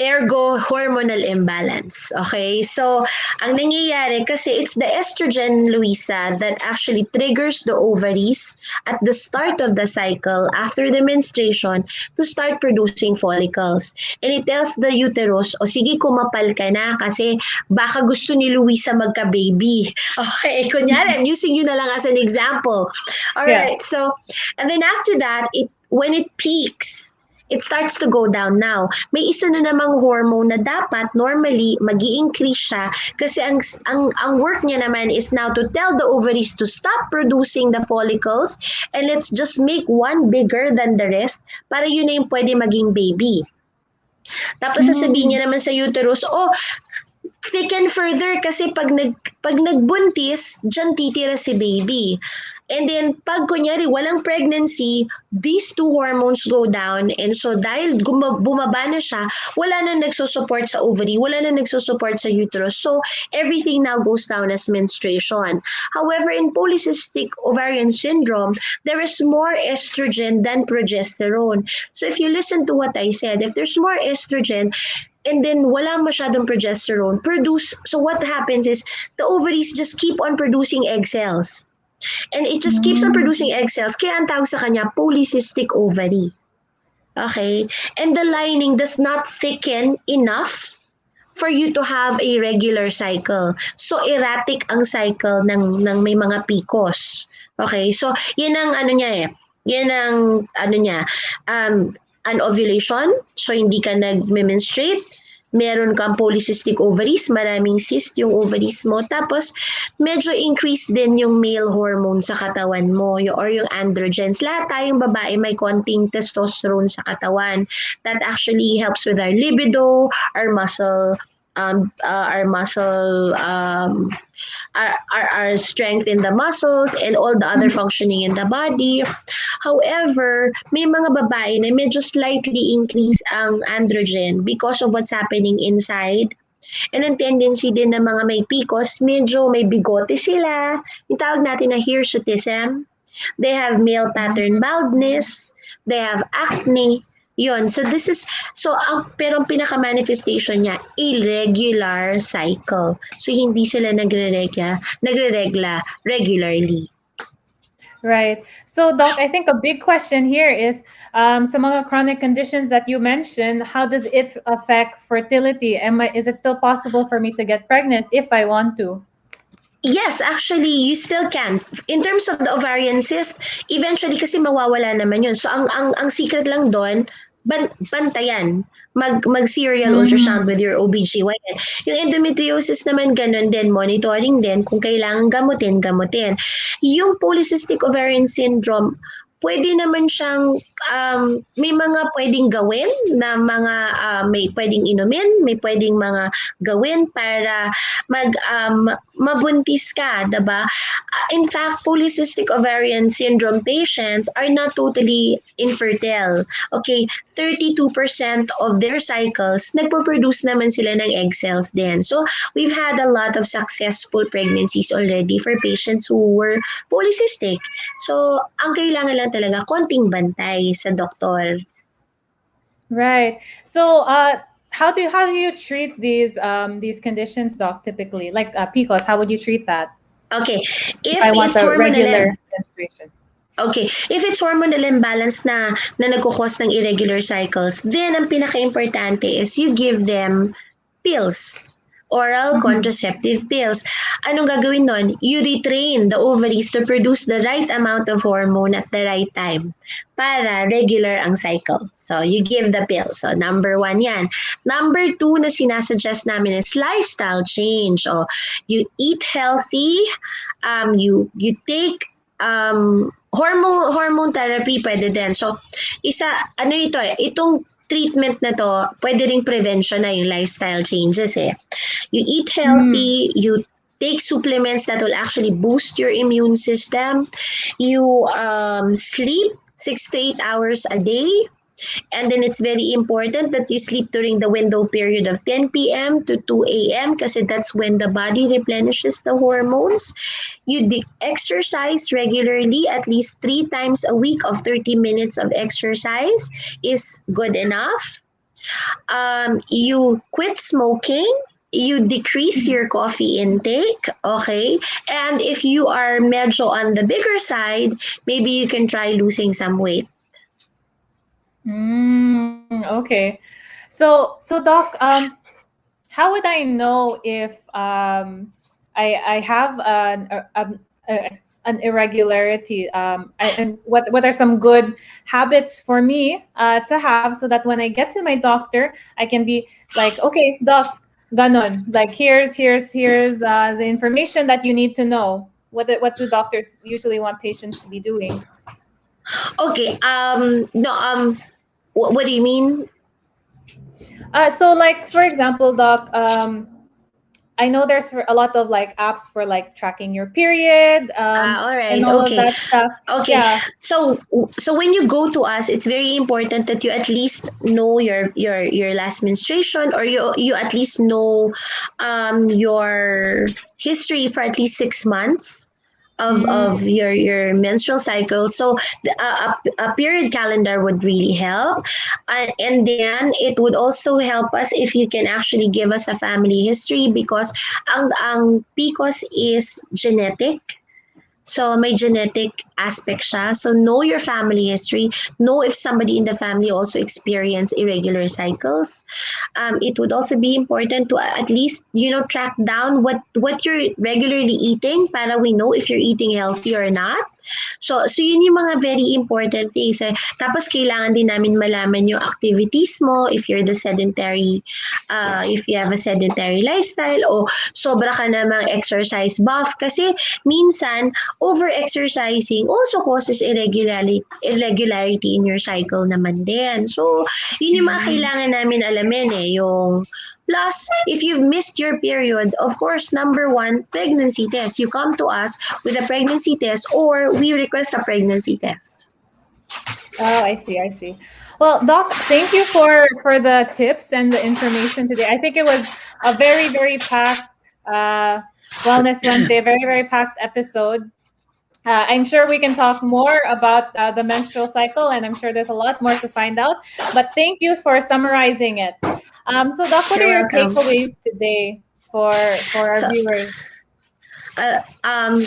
Ergo, hormonal imbalance. Okay? So, ang nangyayari kasi it's the estrogen, Luisa, that actually triggers the ovaries at the start of the cycle after the menstruation to start producing follicles. And it tells the uterus, sige, kumapal ka na kasi baka gusto ni Luisa magka-baby. Okay? Kunyari, I'm using you na lang as an example. Alright, so, and then after that, when it peaks, it starts to go down now. May isa na namang hormone na dapat normally mag-i-increase siya kasi ang work niya naman is now to tell the ovaries to stop producing the follicles and let's just make one bigger than the rest para yun na yung pwede maging baby. Tapos sasabihin niya naman sa uterus, thicken further kasi pag nagbuntis, dyan titira si baby. And then, pag kunyari, walang pregnancy, these two hormones go down. And so, dahil bumaba na siya, wala na nagsusupport sa ovary, wala na nagsusupport sa uterus. So, everything now goes down as menstruation. However, in polycystic ovarian syndrome, there is more estrogen than progesterone. So, if you listen to what I said, if there's more estrogen, and then wala masyadong progesterone, so what happens is, the ovaries just keep on producing egg cells. And it just keeps on producing egg cells. Kaya ang tawag sa kanya, polycystic ovary. Okay? And the lining does not thicken enough for you to have a regular cycle. So, erratic ang cycle ng may mga PCOS. Okay? So, yan ang ano niya eh. Yan ang ano niya. Anovulation. So, hindi ka nag-menstruate. Meron kang polycystic ovaries, maraming cyst yung ovaries mo. Tapos, medyo increase din yung male hormone sa katawan mo or yung androgens. Lahat tayong babae may konting testosterone sa katawan. That actually helps with our libido, our muscle, our strength in the muscles and all the other functioning in the body. However, may mga babae na medyo slightly increase ang androgen because of what's happening inside. And ang tendency din ng mga may PCOS, medyo may bigote sila. Yung tawag natin na hirsutism. They have male pattern baldness. They have acne. Yun. So pero ang pinaka-manifestation niya, irregular cycle. So hindi sila nagre-regla regularly. Right. So, Doc, I think a big question here is sa mga chronic conditions that you mentioned, how does it affect fertility? Is it still possible for me to get pregnant if I want to? Yes, actually, you still can. In terms of the ovarian cyst, eventually kasi mawawala naman yun. So, ang secret lang doon, bantayan. Mag-serial ultrasound with your OBGYN. Yung endometriosis naman ganun din, monitoring din. Kung kailangan gamutin. Yung polycystic ovarian syndrome, pwede naman siyang, may mga pwedeng gawin na mga, may pwedeng inumin, may pwedeng mga gawin para mabuntis ka, diba? In fact, polycystic ovarian syndrome patients are not totally infertile. Okay, 32% of their cycles, nagpo-produce naman sila ng egg cells din. So, we've had a lot of successful pregnancies already for patients who were polycystic. So, ang kailangan lang talaga konting bantay sa doktor. Right. So, how do you treat these conditions, Doc? Typically, like PCOS, how would you treat that? Okay, If I want it's a regular menstruation. Okay, if it's hormonal imbalance na nagkukos ng irregular cycles, then ang pinaka-importante is you give them pills. Oral contraceptive pills. Anong gagawin nun? You retrain the ovaries to produce the right amount of hormone at the right time para regular ang cycle. So, you give the pill. So, number 1 yan. Number 2 na sinasuggest namin is lifestyle change. O, you eat healthy, you take hormone therapy pwede din. So, itong treatment na to, pwede ring prevention na yung lifestyle changes eh. You eat healthy, you take supplements that will actually boost your immune system. You sleep 6 to 8 hours a day. And then it's very important that you sleep during the window period of 10 p.m. to 2 a.m. kasi that's when the body replenishes the hormones. You exercise regularly, at least 3 times a week of 30 minutes of exercise is good enough. You quit smoking. You decrease your coffee intake, okay? And if you are medyo on the bigger side, maybe you can try losing some weight. Okay. So Doc, how would I know if I have an irregularity? And what are some good habits for me to have so that when I get to my doctor, I can be like, okay, Doc, ganon. Like here's the information that you need to know. What do doctors usually want patients to be doing? Okay. What do you mean? So, like for example, Doc, I know there's a lot of like apps for like tracking your period, All right. and all of Okay. that stuff. Okay. Yeah. So when you go to us, it's very important that you at least know your last menstruation, or you at least know your history for at least 6 months of Mm. your menstrual cycle. So a period calendar would really help, and then it would also help us if you can actually give us a family history, because ang PCOS is genetic. So may genetic aspect siya. So know your family history. Know if somebody in the family also experience irregular cycles. It would also be important to at least track down what you're regularly eating, para we know if you're eating healthy or not. So yun yung mga very important things. Tapos kailangan din namin malaman yung activities mo, if you're the sedentary, if you have a sedentary lifestyle, o sobra ka namang exercise buff. Kasi minsan, over-exercising also causes irregularity in your cycle naman din. So, yun yung mga kailangan namin alamin yung plus, if you've missed your period, of course, number one, pregnancy test. You come to us with a pregnancy test, or we request a pregnancy test. Oh, I see. I see. Well, Doc, thank you for the tips and the information today. I think it was a very, very packed Wellness Wednesday, a very, very packed episode. I'm sure we can talk more about the menstrual cycle, and I'm sure there's a lot more to find out. But thank you for summarizing it. So, Doc, what are You're your welcome. takeaways today for our So, viewers?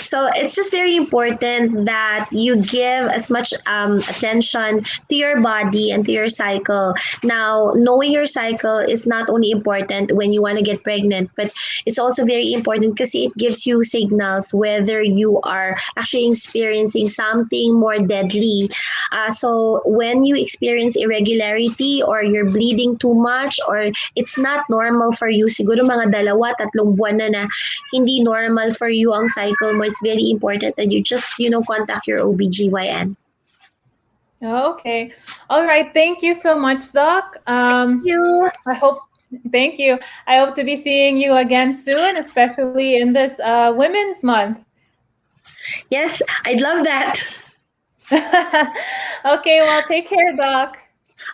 So it's just very important that you give as much attention to your body and to your cycle. Now, knowing your cycle is not only important when you want to get pregnant, but it's also very important because it gives you signals whether you are actually experiencing something more deadly. So when you experience irregularity, or you're bleeding too much, or it's not normal for you, siguro mga 2-3 buwan na hindi normal for you ang cycle mo, it's very important that you just, contact your OBGYN. Okay. All right. Thank you so much, Doc. Thank you. Thank you. I hope to be seeing you again soon, especially in this Women's Month. Yes, I'd love that. Okay. Well, take care, Doc.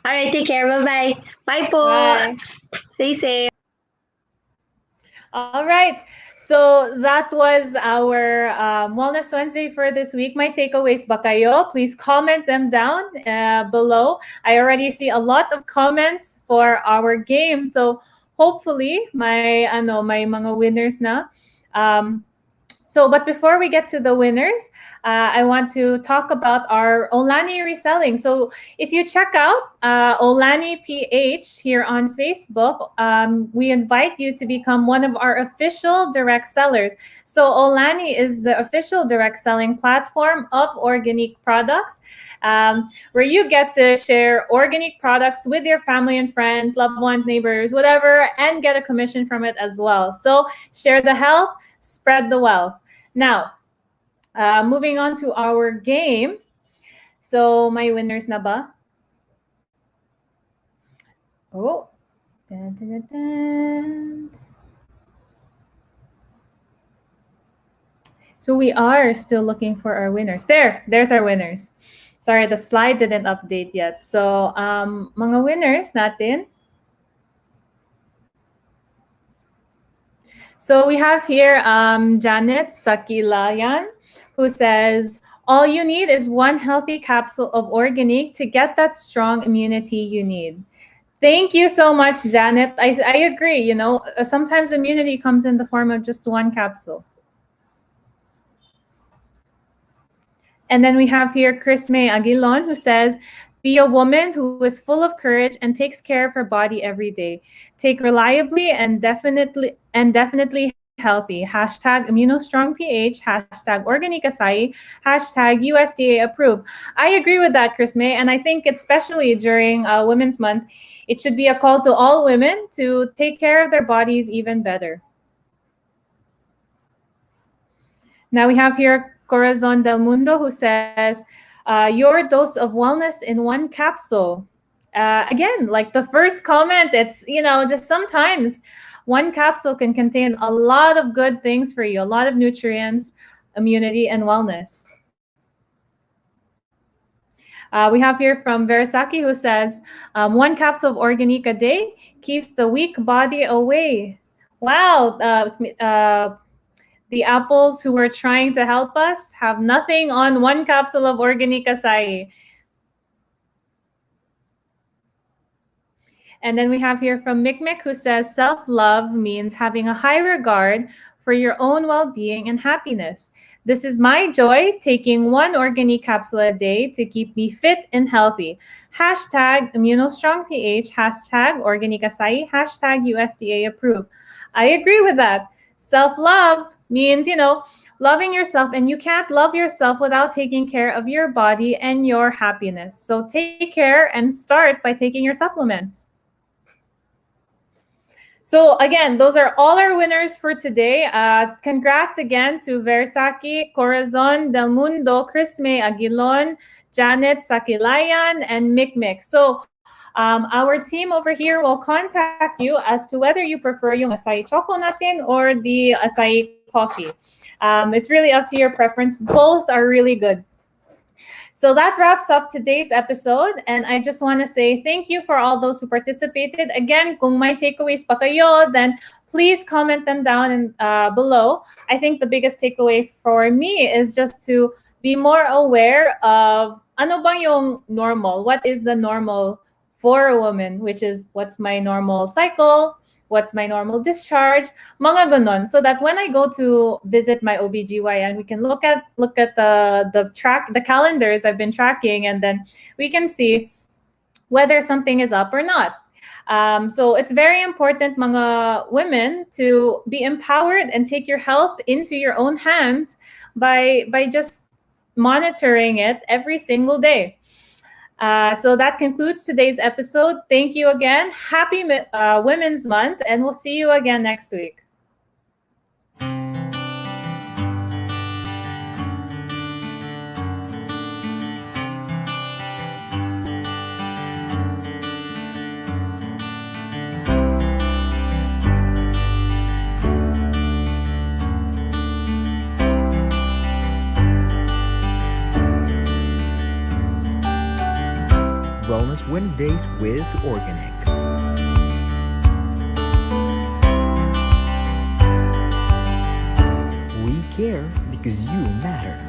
All right, take care. Bye-bye. Bye po. Bye. Stay safe. All right. So that was our Wellness Wednesday for this week. My takeaways ba kayo? Please comment them down below. I already see a lot of comments for our game. So hopefully may mga winners na. But before we get to the winners, I want to talk about our Olani reselling. So if you check out Olani PH here on Facebook, we invite you to become one of our official direct sellers. So Olani is the official direct selling platform of Organique products, where you get to share Organique products with your family and friends, loved ones, neighbors, whatever, and get a commission from it as well. So share the health, spread the wealth. Now, moving on to our game. So, my winners na ba? Oh. Dun, dun, dun, dun. So, we are still looking for our winners. There's our winners. Sorry, the slide didn't update yet. So, mga winners natin. So we have here Janet Sakilayan, who says, all you need is one healthy capsule of Organique to get that strong immunity you need. Thank you so much, Janet. I agree. Sometimes immunity comes in the form of just one capsule. And then we have here Chris May Aguilon, who says, be a woman who is full of courage and takes care of her body every day. Take reliably and definitely healthy. Hashtag ImmunoStrongPH, hashtag Organique Acai, hashtag USDA approved. I agree with that, Chris May. And I think especially during Women's Month, it should be a call to all women to take care of their bodies even better. Now we have here Corazon Del Mundo, who says, your dose of wellness in one capsule. Again, like the first comment, it's, just sometimes One capsule can contain a lot of good things for you, a lot of nutrients, immunity, and wellness. We have here from Verisaki who says, one capsule of Organique a day keeps the weak body away. Wow. The apples who were trying to help us have nothing on one capsule of Organique acai. And then we have here from Mikmik who says, self-love means having a high regard for your own well-being and happiness. This is my joy, taking one Organique capsule a day to keep me fit and healthy. Hashtag ImmunoStrongPH, hashtag Organique Acai, hashtag USDA approved. I agree with that. Self-love means, loving yourself, and you can't love yourself without taking care of your body and your happiness. So take care and start by taking your supplements. So again, those are all our winners for today. Congrats again to Versaki, Corazon, Del Mundo, Crisme Aguilon, Janet Sakilayan, and Mikmik. So our team over here will contact you as to whether you prefer yung acai choco natin or the acai coffee. It's really up to your preference. Both are really good. So that wraps up today's episode, and I just want to say thank you for all those who participated. Again, kung may takeaways pa kayo, then please comment them down and below. I think the biggest takeaway for me is just to be more aware of ano bang yung normal? What is the normal for a woman? Which is, what's my normal cycle? What's my normal discharge? Mga ganon. So that when I go to visit my OBGYN, we can look at the calendars I've been tracking, and then we can see whether something is up or not. So it's very important, mga women, to be empowered and take your health into your own hands by just monitoring it every single day. So that concludes today's episode. Thank you again. Happy Women's Month, and we'll see you again next week. Wellness Wednesdays with Organique. We care because you matter.